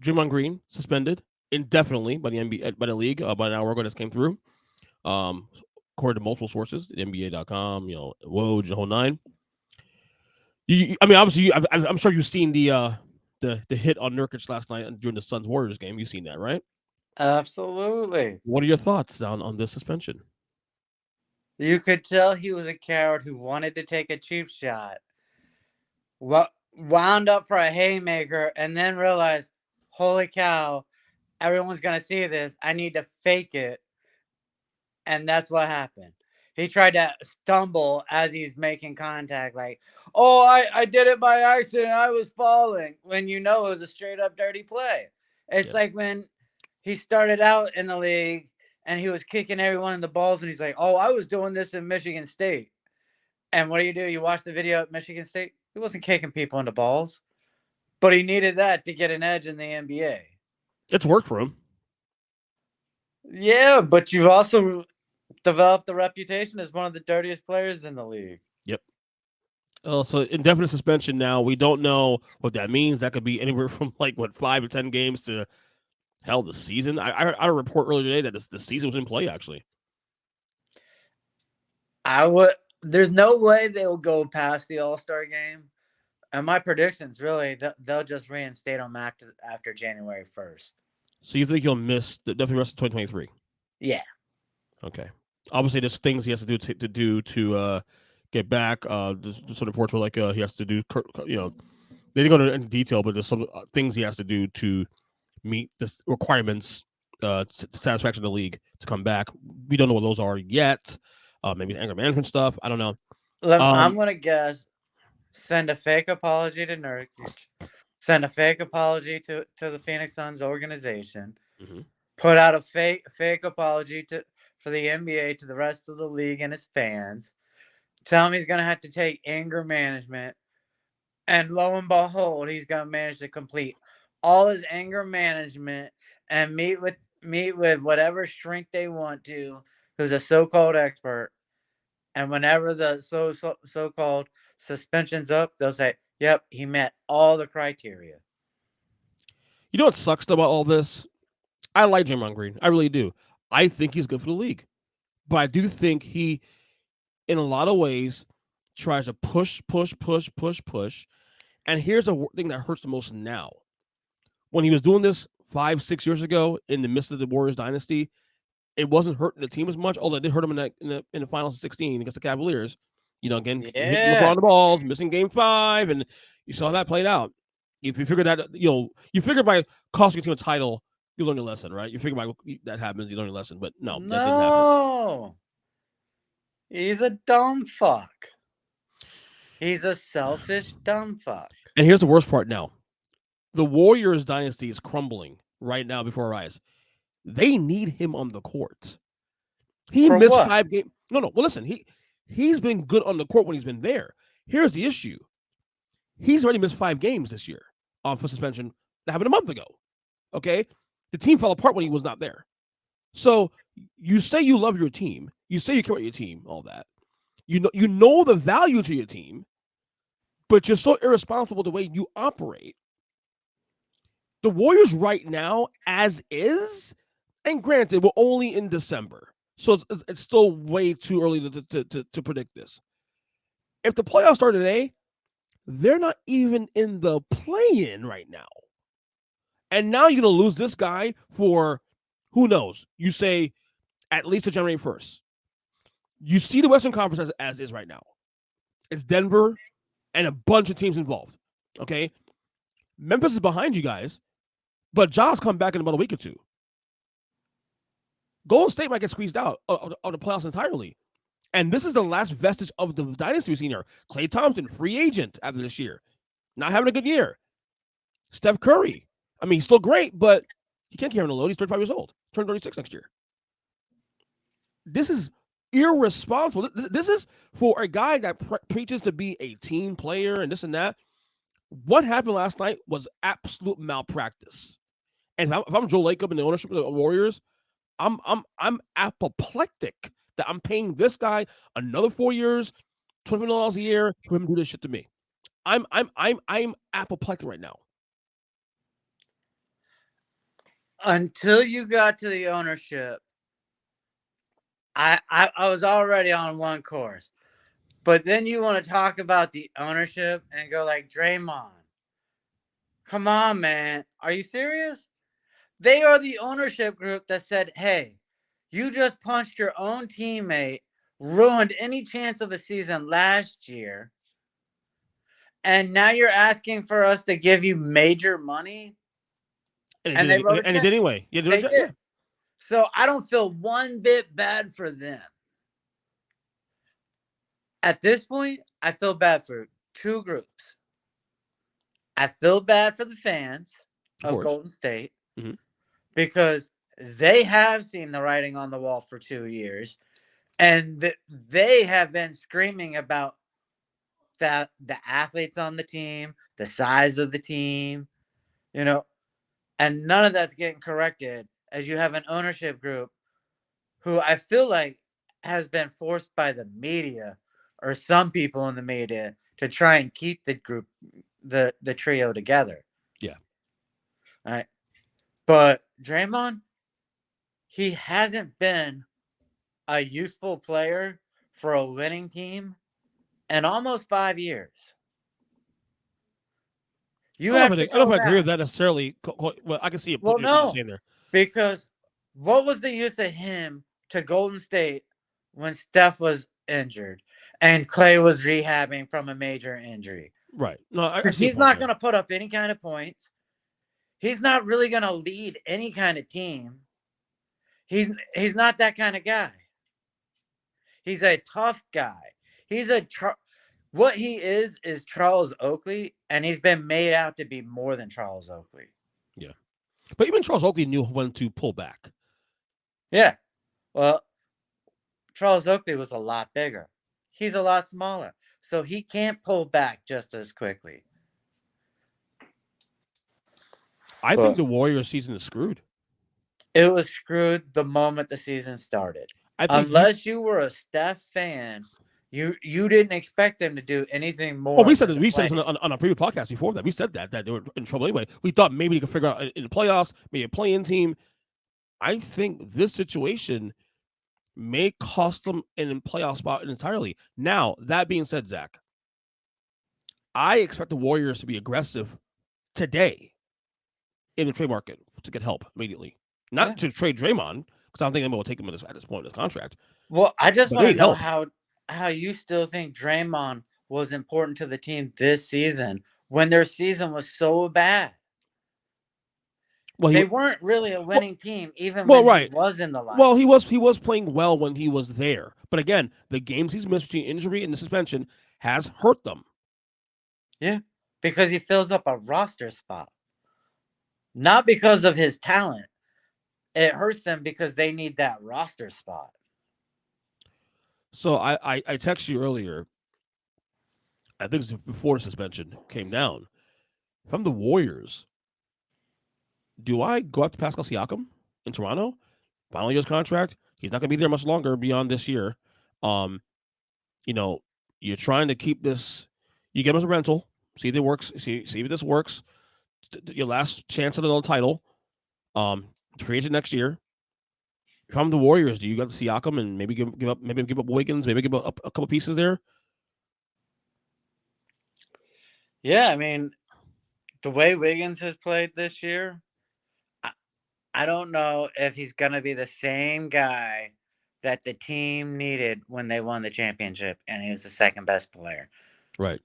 Draymond Green suspended indefinitely by the NBA, by the league, by an hour ago. This came through. Um, According to multiple sources, NBA.com, Woj, the whole nine. I mean, obviously, I'm sure you've seen the hit on Nurkic last night during the Suns Warriors game. You've seen that, right? Absolutely. What are your thoughts on this suspension? You could tell he was a coward who wanted to take a cheap shot. Wound up for a haymaker and then realized, holy cow, everyone's going to see this. I need to fake it. And that's what happened. He tried to stumble as he's making contact, like, oh, I did it by accident. I was falling. When you know it was a straight up dirty play. It's Yeah. like when he started out in the league and he was kicking everyone in the balls and he's like, oh, I was doing this in Michigan State. And what do? You watch the video at Michigan State? He wasn't kicking people in the balls, but he needed that to get an edge in the NBA. It's worked for him. Yeah, but you've also developed the reputation as one of the dirtiest players in the league. Yep. So indefinite suspension now. We don't know what that means. That could be anywhere from 5 to 10 games to hell the season. I heard a report earlier today that the season was in play actually. There's no way they'll go past the All-Star game. And my predictions, really, they'll just reinstate him after January 1st. So you think he'll miss definitely the rest of 2023? Yeah. Okay. Obviously, there's things he has to do to get back. Sort of unfortunate, he has to do. They didn't go into any detail, but there's some things he has to do to meet the requirements, satisfaction of the league to come back. We don't know what those are yet. Maybe anger management stuff. I don't know. I'm gonna guess. Send a fake apology to Nurkic. Send a fake apology to the Phoenix Suns organization. Mm-hmm. Put out a fake apology for the NBA to the rest of the league and his fans. Tell him he's gonna have to take anger management, and lo and behold, he's gonna manage to complete all his anger management and meet with whatever shrink they want to, who's a so-called expert. And whenever the so-called suspension's up, they'll say, "Yep, he met all the criteria." You know what sucks about all this? I like Draymond Green. I really do. I think he's good for the league. But I do think he, in a lot of ways, tries to push. And here's the thing that hurts the most now. When he was doing this 5-6 years ago in the midst of the Warriors dynasty, it wasn't hurting the team as much, although it did hurt him in the finals of 16 against the Cavaliers. Hitting LeBron the balls, missing game 5, and you saw that played out. If you figure that, you figure by costing your team a title, you learn your lesson, right? You figure by that happens, you learn your lesson. But no, that didn't happen. No, he's a dumb fuck. He's a selfish dumb fuck. And here's the worst part now. The Warriors dynasty is crumbling right now before our eyes. They need him on the court. He For missed what? 5 games. No. Well, listen, he's been good on the court when he's been there. Here's the issue. He's already missed 5 games this year for suspension that happened a month ago. Okay? The team fell apart when he was not there. So you say you love your team. You say you care about your team, all that. You know the value to your team, but you're so irresponsible the way you operate. The Warriors right now, as is, and granted, we're only in December, so it's still way too early to predict this. If the playoffs start today, they're not even in the play-in right now. And now you're going to lose this guy for, who knows, you say at least to January 1st. You see the Western Conference as is right now. It's Denver and a bunch of teams involved, okay? Memphis is behind you guys, but Ja's come back in about a week or two. Golden State might get squeezed out of the playoffs entirely. And this is the last vestige of the dynasty we've seen here. Klay Thompson, free agent after this year. Not having a good year. Steph Curry. I mean, he's still great, but he can't carry on the load. He's 35 years old. Turn 36 next year. This is irresponsible. This is for a guy that preaches to be a team player and this and that. What happened last night was absolute malpractice. And if I'm Joe Lacob and the ownership of the Warriors, I'm apoplectic that I'm paying this guy another 4 years, $20 million a year for him to do this shit to me. I'm apoplectic right now. Until you got to the ownership, I was already on one course. But then you want to talk about the ownership and go like, Draymond, come on, man. Are you serious? They are the ownership group that said, hey, you just punched your own teammate, ruined any chance of a season last year, and now you're asking for us to give you major money? And they wrote a And it check. did anyway. Yeah, They yeah. did. So I don't feel one bit bad for them. At this point, I feel bad for two groups. I feel bad for the fans Of of course. Golden State Mhm. because they have seen the writing on the wall for 2 years, and they have been screaming about that the athletes on the team, the size of the team, you know, and none of that's getting corrected as you have an ownership group who I feel like has been forced by the media or some people in the media to try and keep the group, the trio together. Yeah. All right. But Draymond, he hasn't been a useful player for a winning team in almost 5 years. You have to I don't go know if I agree with back. that necessarily. Well, I can see Well, what you're no, saying there. because what was the use of him to Golden State when Steph was injured and Clay was rehabbing from a major injury? Right. No, I Because see your he's point not there. going to put up any kind of points. He's not really going to lead any kind of team. He's not that kind of guy. He's a tough guy. He's a what he is Charles Oakley, and he's been made out to be more than Charles Oakley. Yeah. But even Charles Oakley knew when to pull back. Yeah. Well, Charles Oakley was a lot bigger. He's a lot smaller. So he can't pull back just as quickly. I think But the Warriors season is screwed. it was screwed the moment the season started. I think you. Unless you were a Steph fan, you didn't expect them to do anything Well, more than to we said this play. on a previous podcast before that. We said that they were in trouble anyway. We thought maybe they could figure out in the playoffs, maybe a play-in team. I think this situation may cost them an playoff spot entirely. Now, that being said, Zach, I expect the Warriors to be aggressive today in the trade market to get help immediately. Yeah. Not to trade Draymond, because I don't think anyone will take him at this point in his contract. Well, I just But they want to need know help. how you still think Draymond was important to the team this season when their season was so bad. Well, They weren't really a well, winning team even well, when he right. was in the Well, lineup. he was playing well when he was there. But again, the games he's missed between injury and the suspension has hurt them. Yeah, because he fills up a roster spot. Not because of his talent. It hurts them because they need that roster spot. So I texted you earlier. I think it's before the suspension came down. If I'm the Warriors, do I go after Pascal Siakam in Toronto? Final year's contract. He's not going to be there much longer beyond this year. Um, you know, you're trying to keep this. You get him as a rental. See if it works. See if this works. Your last chance at another title. Free agent next year. If I'm the Warriors, do you got the Siakam and maybe give up Wiggins, maybe give up a couple pieces there? Yeah, I mean, the way Wiggins has played this year, I, I don't know if he's going to be the same guy that the team needed when they won the championship and he was the second best player. Right.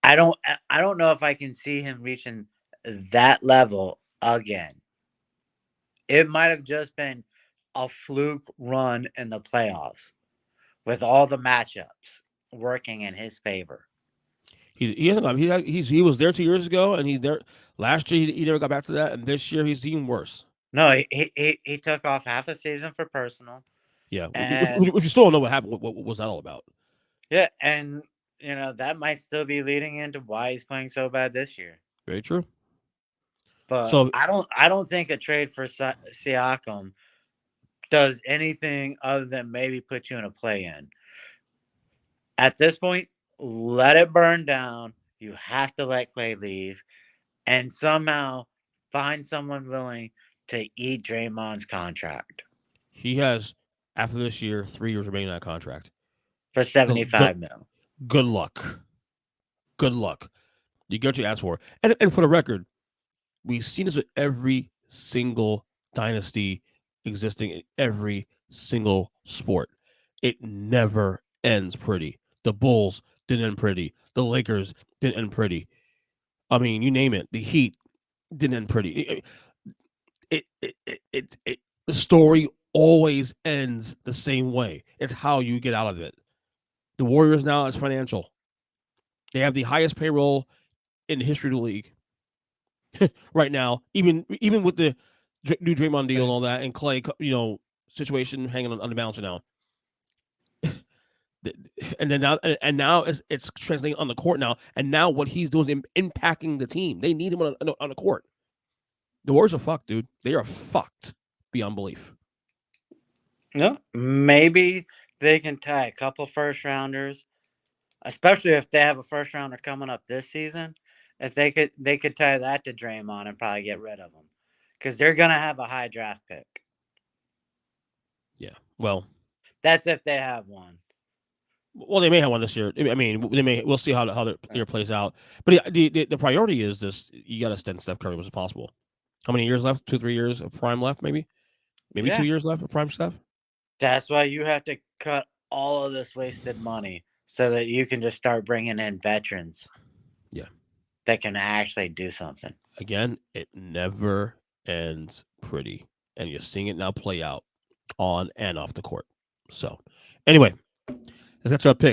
I don't I don't know if I can see him reaching that level again. It might have just been a fluke run in the playoffs with all the matchups working in his favor. He hasn't he was there 2 years ago and he's there last year. He never got back to that, and this year he's even worse. No, he took off half a season for personal. Yeah, And which you still don't know what happened. What was that all about? yeah, and that might still be leading into why he's playing so bad this year. Very true. But So I don't think a trade for Siakam does anything other than maybe put you in a play-in. At this point, let it burn down. You have to let Clay leave and somehow find someone willing to eat Draymond's contract He has, after this year, 3 years remaining on that contract. for Good, good, 75 mil. good luck. Good luck. You get what you ask for. And for the record, we've seen this with every single dynasty existing in every single sport. It never ends pretty. The Bulls didn't end pretty. The Lakers didn't end pretty. I mean, you name it. The Heat didn't end pretty. The story always ends the same way. It's how you get out of it. The Warriors now is financial. They have the highest payroll in the history of the league right now. Even with the new Draymond deal and all that, and Clay, situation hanging on the mountain now. And then now it's translating on the court now. And now what he's doing is impacting the team. They need him on the court. The Warriors are fucked, dude. They are fucked beyond belief. No, maybe they can tie a couple first rounders, especially if they have a first rounder coming up this season. If they could tie that to Draymond and probably get rid of him, because they're gonna have a high draft pick. Yeah, well, that's if they have one. Well, they may have one this year. I mean, we'll see how the year plays out. But the priority is this: you got to extend Steph Curry as possible. How many years left? 2-3 years of prime left, maybe 2 years left of prime Steph. That's why you have to cut all of this wasted money so that you can just start bringing in veterans. Yeah, that can actually do something. Again, it never ends pretty, and you're seeing it now play out on and off the court. So, anyway, that's our picks.